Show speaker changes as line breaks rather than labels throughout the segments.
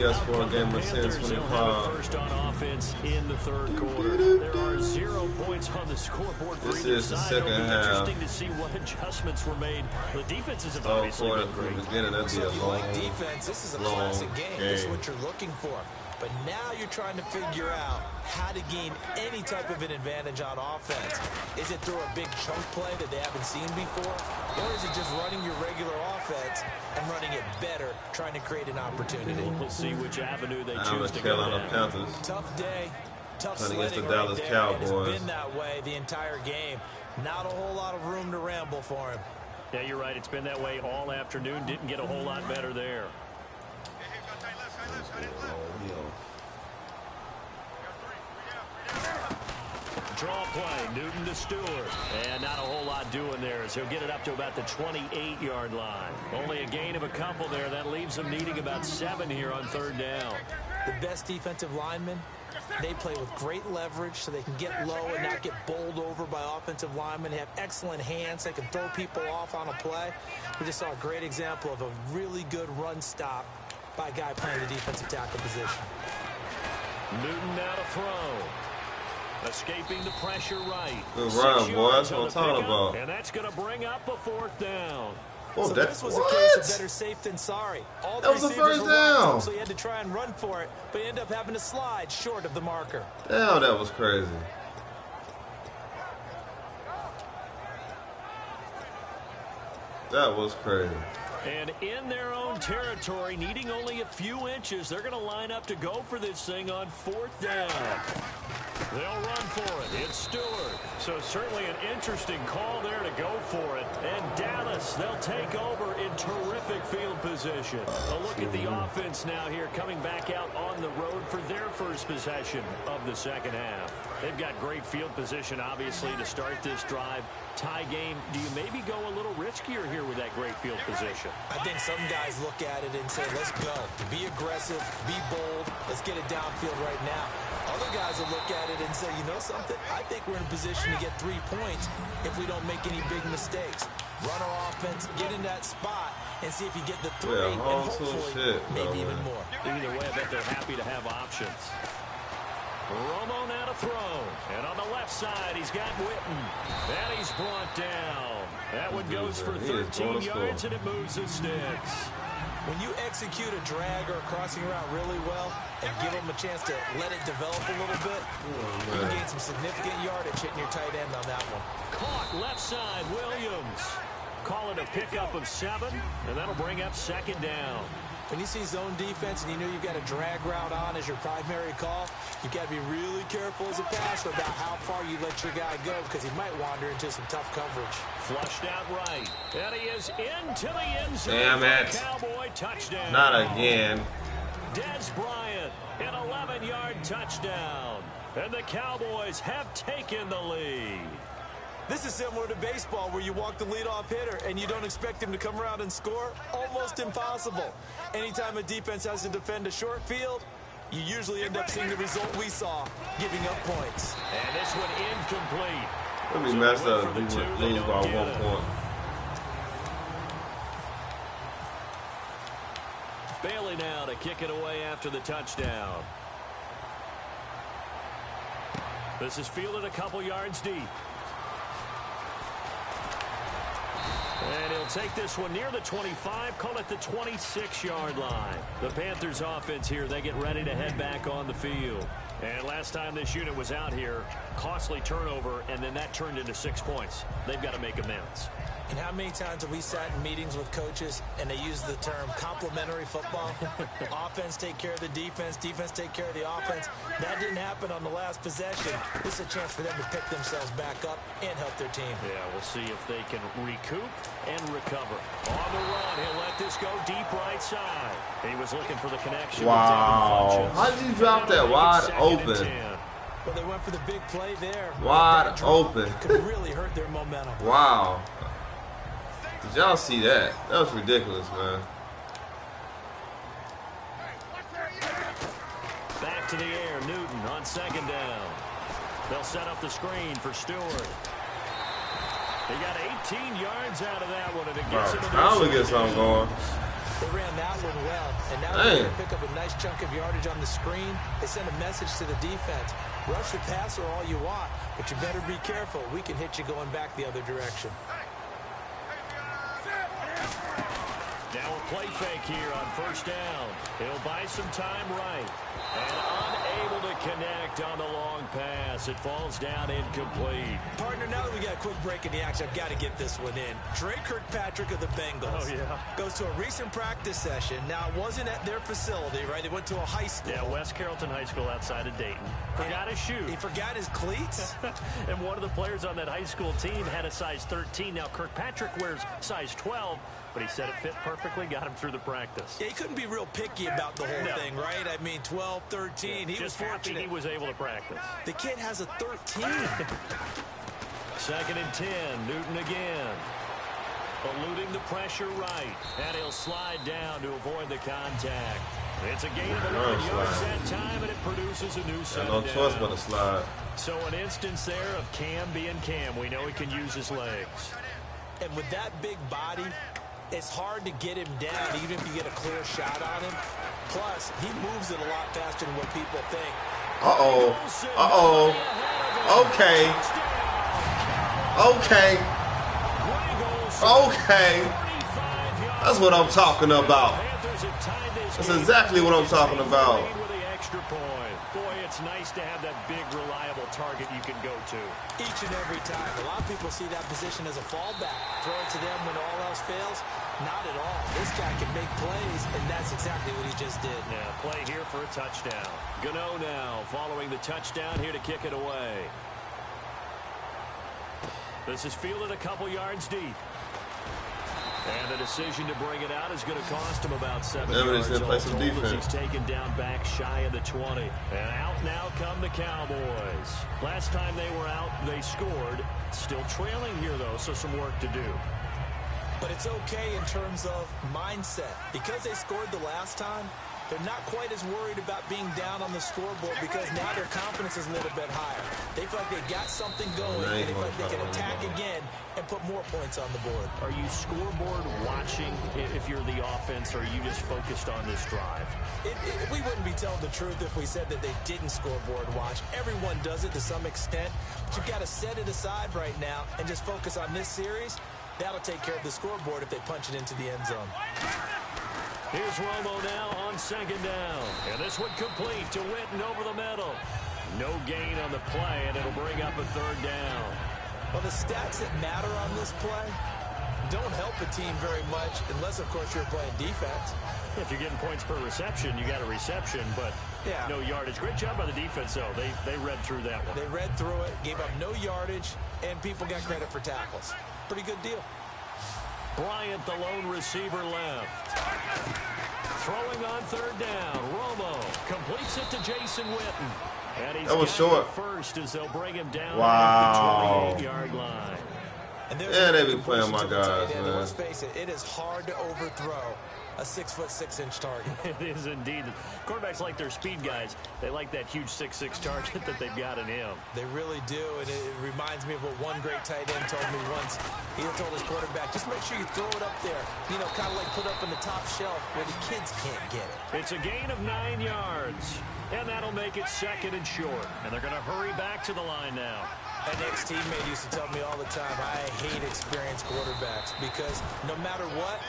PS4 gamer since 25.
First on offense in the third quarter. There are 0 points on the scoreboard for
This
either
is the
side.
second
It'll be
half.
interesting to see what adjustments were made. The defenses have
Third
obviously
quarter
been
from
great.
the beginning, that'd be
So
a
if you
long,
like defense, this is a
long
classic game. This is
game.
what you're looking for. But now you're trying to figure out how to gain any type of an advantage on offense. Is it through a big chunk play that they haven't seen before? Or is it just running your regular offense and running it better, trying to create an opportunity?
We'll see which avenue they
I'm
choose
the
to go
Carolina
down.
Panthers.
Tough day, tough
Playing against
sledding
the
right
Dallas
there.
Cowboys.
And it's been that way the entire game. Not a whole lot of room to ramble for him.
Yeah, you're right. It's been that way all afternoon. Didn't get a whole lot better there. Draw play, Newton to Stewart. And not a whole lot doing there as he'll get it up to about the 28-yard line. Only a gain of a couple there. That leaves them needing about 7 here on third down.
The best defensive linemen, they play with great leverage so they can get low and not get bowled over by offensive linemen. They have excellent hands. They can throw people off on a play. We just saw a great example of a really good run stop by a guy playing the defensive tackle position.
Newton now to throw. Escaping the pressure right.
Good run, boy. That's what I'm talking about.
And that's going to bring up a fourth down.
Oh,
so
that's
this was
what?
a case of better safe than sorry. All the
That was the
receivers
first
were locked
down.
up, so he had to try and run for it, but he ended up having to slide short of the marker.
Damn, that was crazy. That was crazy.
And in their own territory, needing only a few inches, they're going to line up to go for this thing on fourth down. They'll run for it. It's Stewart. So certainly an interesting call there to go for it. And Dallas, they'll take over in terrific field position. A look at the offense now here coming back out on the road for their first possession of the second half. They've got great field position, obviously, to start this drive. Tie game. Do you maybe go a little riskier here with that great field position?
I think some guys look at it and say, let's go. Be aggressive. Be bold. Let's get it downfield right now. Other guys will look at it and say, you know something? I think we're in a position to get 3 points if we don't make any big mistakes. Run our offense, get in that spot, and see if you get the 3 and hopefully maybe even more.
Either way, I bet they're happy to have options. Romo now to throw. And on the left side, he's got Witten. And he's brought down. That one goes for 13 yards, and it moves the sticks.
When you execute a drag or a crossing route really well and give them a chance to let it develop a little bit, you can gain some significant yardage hitting your tight end on that one.
Caught left side, Williams. Call it a pickup of 7, and that'll bring up second down.
When you see zone defense and you know you've got a drag route on as your primary call, you've got to be really careful as a passer about how far you let your guy go because he might wander into some tough coverage.
Flushed out right. And he is into the end zone.
Damn it.
Cowboy touchdown.
Not again.
Des Bryant, an 11-yard touchdown. And the Cowboys have taken the lead.
This is similar to baseball where you walk the leadoff hitter and you don't expect him to come around and score. Almost impossible. Anytime a defense has to defend a short field, you usually end up seeing the result we saw, giving up points.
And this one incomplete.
It'll be messed up if we lose by 1 point.
Bailey now to kick it away after the touchdown. This is fielded a couple yards deep. And he'll take this one near the 25, call it the 26-yard line. The Panthers offense here, they get ready to head back on the field. And last time this unit was out here, costly turnover, and then that turned into 6 points. They've got to make amends.
And how many times have we sat in meetings with coaches and they use the term complementary football? Offense take care of the defense, defense take care of the offense. That didn't happen on the last possession. This is a chance for them to pick themselves back up and help their team.
Yeah, we'll see if they can recoup and recover. On the run, he'll let this go deep right side. He was looking for the connection.
Wow. How did you drop that wide open?
Well, they went for the big play there.
Wide open.
Could really hurt their momentum.
Wow. Did y'all see that? That was ridiculous, man.
Back to the air, Newton on second down. They'll set up the screen for Stewart. He got 18 yards out of that one, and it gets him.
Now we get something going.
They ran that one well, and now they're going to pick up a nice chunk of yardage on the screen. They send a message to the defense. Rush the passer all you want, but you better be careful. We can hit you going back the other direction.
Now a play fake here on first down. He'll buy some time right. And unable to connect on the long pass. It falls down incomplete.
Partner, now that we got a quick break in the action, I've got to get this one in. Trey Kirkpatrick of the Bengals goes to a recent practice session. Now, it wasn't at their facility, right? They went to a high school.
Yeah, West Carrollton High School outside of Dayton. Forgot his shoe.
He forgot his cleats.
And one of the players on that high school team had a size 13. Now, Kirkpatrick wears size 12. But he said it fit perfectly, got him through the practice.
Yeah, he couldn't be real picky about the whole thing, right? I mean, 12, 13, he was fortunate.
He was able to practice.
The kid has a 13.
Second and 10, Newton again. Eluding the pressure right. And he'll slide down to avoid the contact. It's a gain of 11 yards that time, and it produces a new set
no choice but to slide.
So an instance there of Cam being Cam. We know he can use his legs.
And with that big body, it's hard to get him down, even if you get a clear shot on him. Plus, he moves it a lot faster than what people think.
Uh-oh. Uh-oh. Okay. Okay. Okay. That's what I'm talking about. That's exactly what I'm talking about.
Boy, it's nice to have that big, reliable target you can go to.
Each and every time. A lot of people see that position as a fallback. Throw it to them when all else fails. Not at all. This guy can make plays, and that's exactly what he just did.
Yeah, play here for a touchdown. Gano now following the touchdown here to kick it away. This is fielded a couple yards deep. And the decision to bring it out is going to cost him about 7 yards.
Play some defense.
He's taken down back shy of the 20. And out now come the Cowboys. Last time they were out, they scored. Still trailing here, though, so some work to do.
But it's okay in terms of mindset. Because they scored the last time, they're not quite as worried about being down on the scoreboard because now their confidence is a little bit higher. They feel like they got something going, and they feel like they can attack again and put more points on the board.
Are you scoreboard watching if you're the offense, or are you just focused on this drive?
We wouldn't be telling the truth if we said that they didn't scoreboard watch. Everyone does it to some extent, but you've got to set it aside right now and just focus on this series. That'll take care of the scoreboard if they punch it into the end zone.
Here's Romo now on second down. And this one complete to Witten over the middle. No gain on the play, and it'll bring up a third down.
Well, the stats that matter on this play don't help a team very much unless, of course, you're playing defense.
If you're getting points per reception, you got a reception, but no yardage. Great job by the defense, though. They read through that one.
They read through it, gave up no yardage, and people got credit for tackles. Pretty good deal.
Bryant, the lone receiver, left. Throwing on third down. Romo completes it to Jason Witten. And he's
that was short.
First as they'll bring him down
wow.
at the 28-yard line.
And
yeah, they be playing my guys, man.
Let's face it, it is hard to overthrow a 6'6" target.
It is indeed. Quarterbacks like their speed guys. They like that huge 6'6" target that they've got in him.
They really do, and it reminds me of what one great tight end told me once. He told his quarterback, just make sure you throw it up there. You know, kind of like put up in the top shelf where the kids can't get it.
It's a gain of 9 yards, and that'll make it second and short. And they're going to hurry back to the line now.
An ex-teammate used to tell me all the time, I hate experienced quarterbacks because no matter what,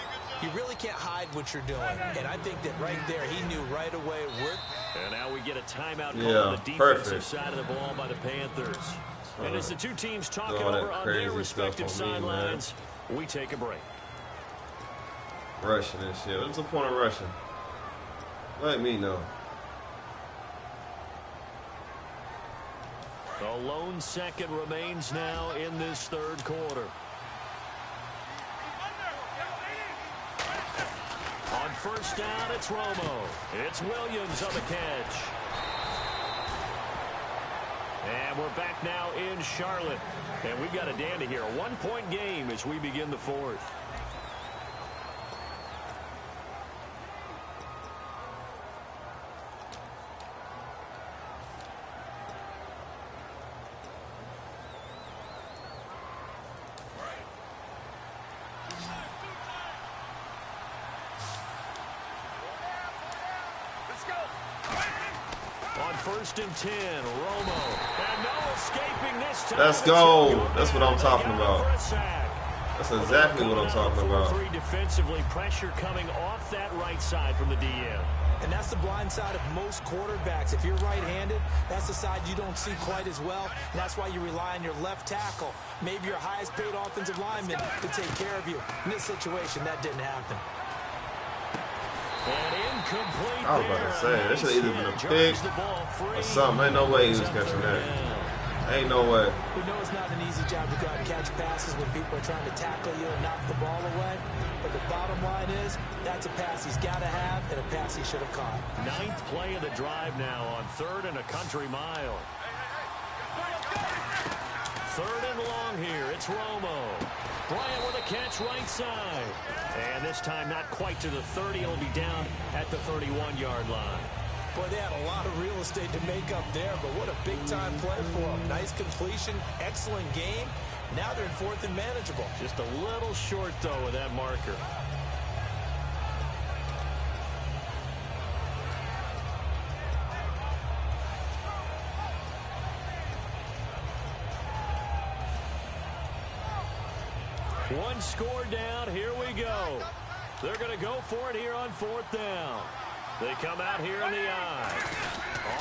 you really can't hide what you're doing. And I think that right there, he knew right away where.
And now we get a timeout call on the defensive side of the ball by the Panthers. And as the two teams talk it over on their respective sidelines, we take a break.
Rushing and shit. What's the point of rushing? Let me know.
A lone second remains now in this third quarter. On first down, it's Romo. It's Williams on the catch. And we're back now in Charlotte. And we've got a dandy here. A one-point game as we begin the fourth. On 1st and 10, Romo. And no escaping this time.
Let's go. That's what I'm talking about. That's exactly what I'm talking about.
4-3 defensively, pressure coming off that right side from the DM.
And that's the blind side of most quarterbacks. If you're right-handed, that's the side you don't see quite as well. And that's why you rely on your left tackle, maybe your highest-paid offensive lineman, to take care of you. In this situation, that didn't happen.
And incomplete.
I was about to say, that should have either been a pick or something. Ain't no way he was catching that. Ain't no way.
We know it's not an easy job to go out and catch passes when people are trying to tackle you and knock the ball away. But the bottom line is, that's a pass he's got to have and a pass he should have caught.
9th play of the drive now on 3rd and a country mile. 3rd and long here. It's Romo. Bryant with a catch right side. And this time not quite to the 30. It'll be down at the 31-yard line.
Boy, they had a lot of real estate to make up there, but what a big-time play for them. Nice completion, excellent game. Now they're in 4th and manageable.
Just a little short, though, with that marker. One score down. Here we go. They're going to go for it here on 4th down. They come out here in the eye.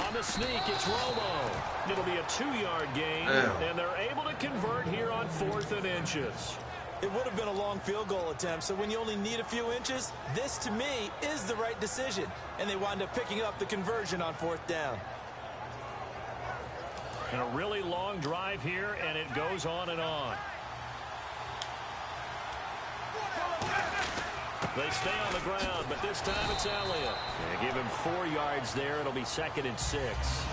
On the sneak, it's Romo. It'll be a 2-yard gain, and they're able to convert here on 4th and inches.
It would have been a long field goal attempt, so when you only need a few inches, this, to me, is the right decision. And they wind up picking up the conversion on 4th down.
And a really long drive here, and it goes on and on. They stay on the ground, but this time it's Elliott. Yeah, give him 4 yards there. It'll be 2nd and 6.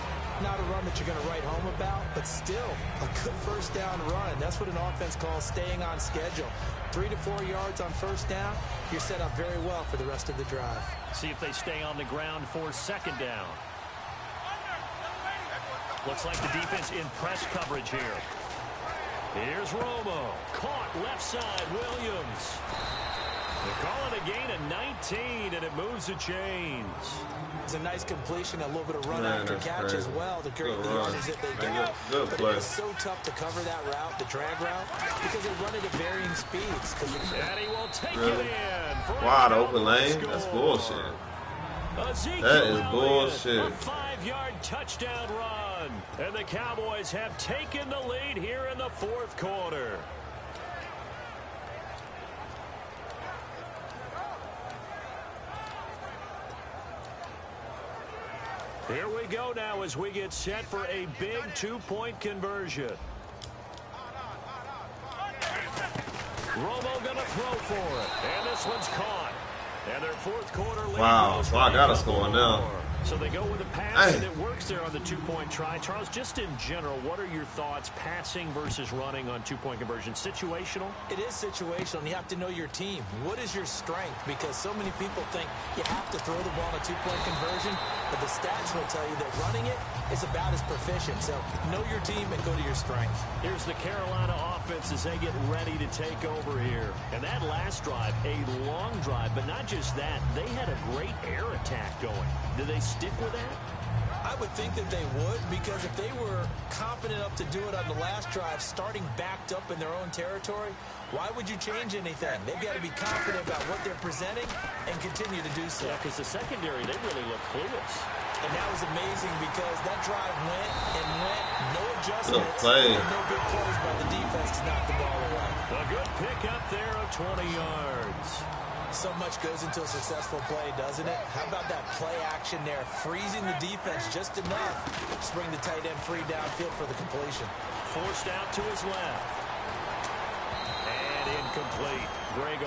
Not a run that you're going to write home about, but still a good 1st down run. That's what an offense calls staying on schedule. 3 to 4 yards on 1st down. You're set up very well for the rest of the drive.
See if they stay on the ground for 2nd down. Looks like the defense in press coverage here. Here's Romo. Caught left side, Williams. They call it a gain of 19, and it moves the chains.
It's a nice completion, a little bit of run after catch as well to create the yardage that they got.
Good
but
play.
It is so tough to cover that route, the drag route, because they run it at varying speeds.
And he will take it in.
Wide open lane? That's bullshit. That is bullshit.
A 5-yard touchdown run. And the Cowboys have taken the lead here in the 4th quarter. Here we go now as we get set for a big 2-point conversion. Romo gonna throw for it, and this one's caught. And their 4th quarter lead.
Wow, so I gotta score now.
So they go with a pass, and it works there on the 2-point try. Charles, just in general, what are your thoughts passing versus running on 2-point conversion? Situational?
It is situational, and you have to know your team. What is your strength? Because so many people think you have to throw the ball on a 2-point conversion, but the stats will tell you that running it is about as proficient. So know your team and go to your strength.
Here's the Carolina offense as they get ready to take over here. And that last drive, a long drive, but not just that. They had a great air attack going. Do they stick with that?
I would think that they would, because if they were confident enough to do it on the last drive, starting backed up in their own territory, why would you change anything? They've got to be confident about what they're presenting and continue to do so.
Yeah, because the secondary, they really look clueless.
And that was amazing because that drive went and went, no adjustments,
and
no big plays by the defense to knock the ball away.
A good pick up there of 20 yards.
So much goes into a successful play, doesn't it? How about that play action there, freezing the defense just enough to bring the tight end free downfield for the completion.
Forced out to his left. And incomplete.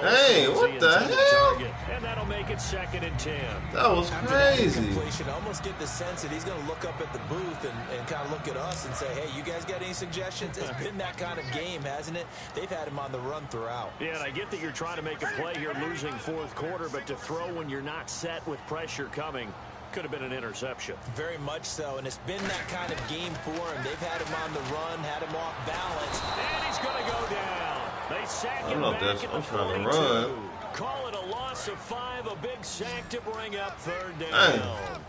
Hey, what the hell?
Target, and that'll make it 2nd and 10.
That was crazy.
I almost get the sense that he's going to look up at the booth and kind of look at us and say, hey, you guys got any suggestions? It's been that kind of game, hasn't it? They've had him on the run throughout.
Yeah, and I get that you're trying to make a play here losing 4th quarter, but to throw when you're not set with pressure coming could have been an interception.
Very much so, and it's been that kind of game for him. They've had him on the run, had him off balance.
And he's going to go down. They sack him back at the 42.
Trying to run.
Call it a loss of 5, a big sack to bring up 3rd down.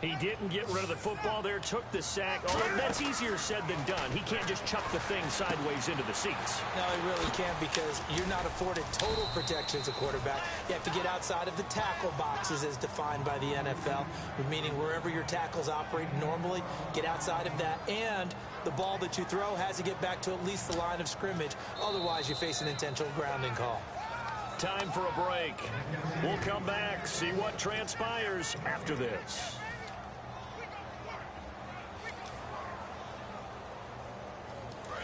He didn't get rid of the football there, took the sack. Although that's easier said than done. He can't just chuck the thing sideways into the seats.
No, he really can't, because you're not afforded total protection as a quarterback. You have to get outside of the tackle boxes as defined by the NFL, meaning wherever your tackles operate normally, get outside of that. And the ball that you throw has to get back to at least the line of scrimmage. Otherwise, you face an intentional grounding call.
Time for a break. We'll come back, see what transpires after this.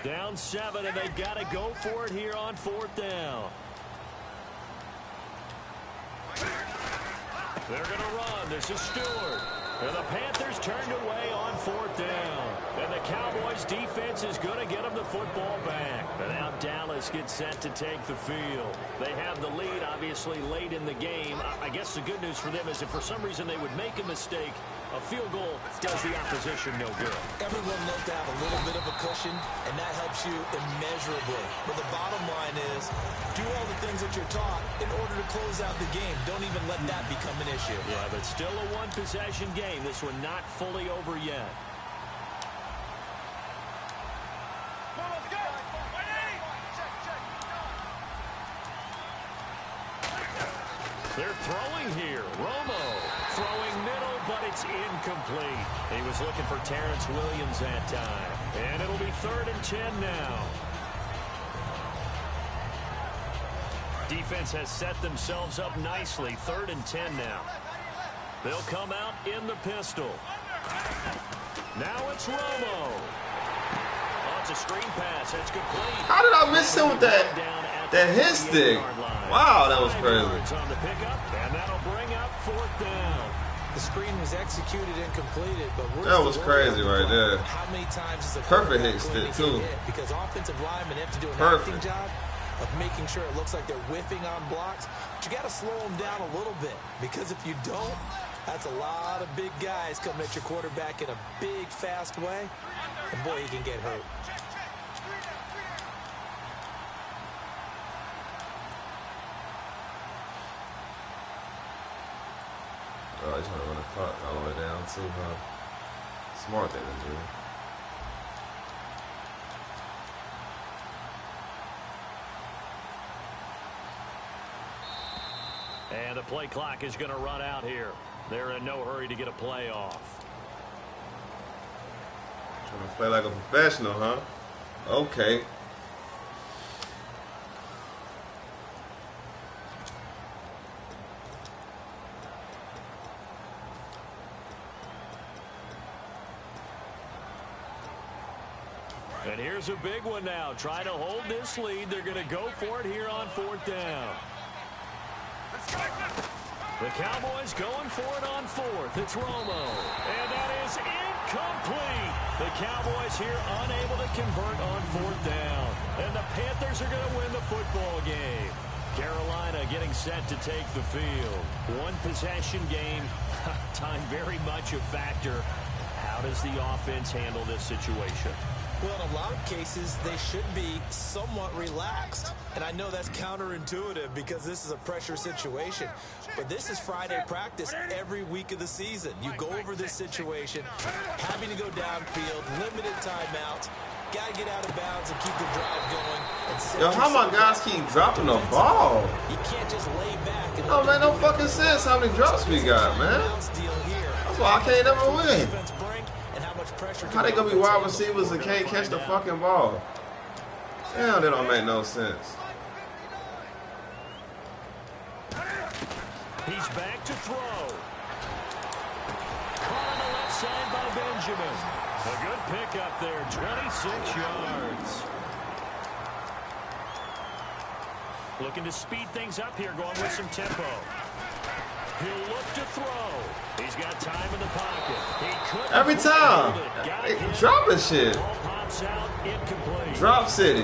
Down 7, and they've got to go for it here on 4th down. They're going to run. This is Stewart. And the Panthers turned away on 4th down. And the Cowboys defense is going to get them the football back. And now Dallas gets set to take the field. They have the lead, obviously, late in the game. I guess the good news for them is if for some reason they would make a mistake, a field goal does the opposition no good.
Everyone loves to have a little bit of a cushion, and that helps you immeasurably. But the bottom line is, do all the things that you're taught in order to close out the game. Don't even let that become an issue.
Yeah, but still a one-possession game. This one not fully over yet. They're throwing here. Romo throwing middle, but it's incomplete. He was looking for Terrence Williams that time. And it'll be 3rd and 10 now. Defense has set themselves up nicely. 3rd and 10 now. They'll come out in the pistol. Now it's Romo. Oh, it's a screen pass. That's complete.
How did I miss him with that hit stick? Wow, that was crazy.
On the pickup, and that'll bring up 4th down.
The screen was executed and completed, but
that was crazy right there.
How many times is a
perfect hit stick too?
Because offensive linemen have to do an acting job of making sure it looks like they're whiffing on blocks. But you got to slow them down a little bit, because if you don't, that's a lot of big guys coming at your quarterback in a big, fast way. And boy, he can get hurt.
Oh, he's trying to run the clock all the way down too, huh? Smart thing to do.
And the play clock is going to run out here. They're in no hurry to get a play off.
Trying to play like a professional, huh? Okay.
And here's a big one now. Try to hold this lead. They're going to go for it here on 4th down. The Cowboys going for it on 4th. It's Romo. And that is incomplete. The Cowboys here unable to convert on 4th down. And the Panthers are going to win the football game. Carolina getting set to take the field. One possession game. Time very much a factor. How does the offense handle this situation?
Well, in a lot of cases, they should be somewhat relaxed. And I know that's counterintuitive because this is a pressure situation. But this is Friday practice every week of the season. You go over this situation, having to go downfield, limited timeouts, got to get out of bounds and keep the drive going.
Yo, how my guys keep dropping the ball?
You can't just lay back. And
no, man, no fucking sense how many drops we got, man. That's why I can't ever win. How they gonna be wide receivers and can't catch the fucking ball? Damn, that don't make no sense.
He's back to throw. Caught on the left side by Benjamin. A good pickup there, 26 yards. Looking to speed things up here, going with some tempo. He'll look to throw. He's got time in the pocket. He
every time. Dropping shit.
Ball pops out, incomplete.
Drop City.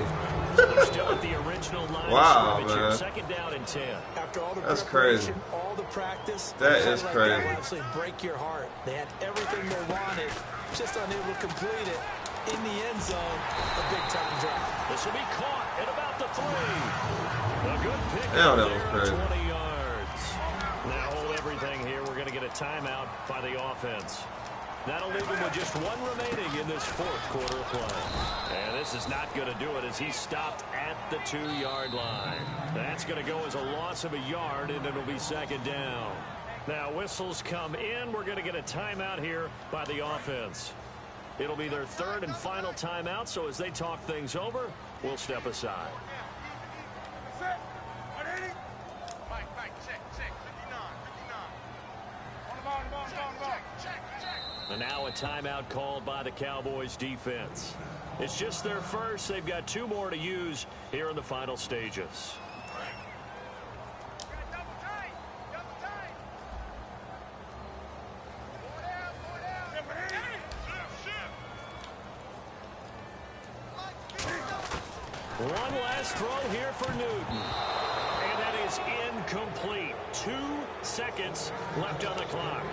Still at the original line.
Wow, man.
2nd down and 10.
After all the
that's crazy.
All the practice.
That is
like
crazy.
That will actually break your heart. They had everything they wanted, just unable to complete it. In the end zone, a big-time drop.
This will be caught at about the 3. A good pick.
Damn, that was crazy.
20 yards. Now hold everything here. We're going to get a timeout by the offense. That'll leave him with just one remaining in this fourth quarter of play. And this is not going to do it as he stopped at the 2-yard line. That's going to go as a loss of a yard, and it'll be second down. Now whistles come in. We're going to get a timeout here by the offense. It'll be their third and final timeout, so as they talk things over, we'll step aside. And now a timeout called by the Cowboys defense. It's just their first. They've got 2 more to use here in the final stages. One last throw here for Newton. And that is incomplete. 2 seconds left on the clock.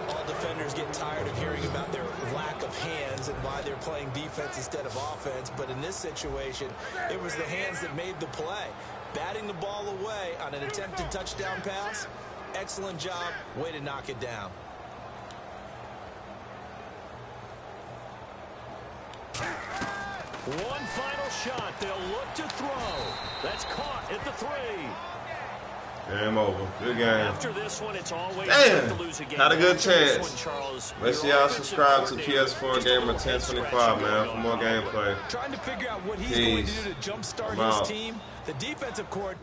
All defenders get tired of hearing about their lack of hands and why they're playing defense instead of offense. But in this situation, it was the hands that made the play. Batting the ball away on an attempted touchdown pass. Excellent job. Way to knock it down.
One final shot. They'll look to throw. That's caught at the 3.
Game over. Good game.
After this one, it's always tough to lose a game.
Had a good chance.
One, Charles,
make sure y'all subscribe to PS4 Gamer 1025, man, for more gameplay.
Trying to figure out what he's going to do to jumpstart his team. The defensive court.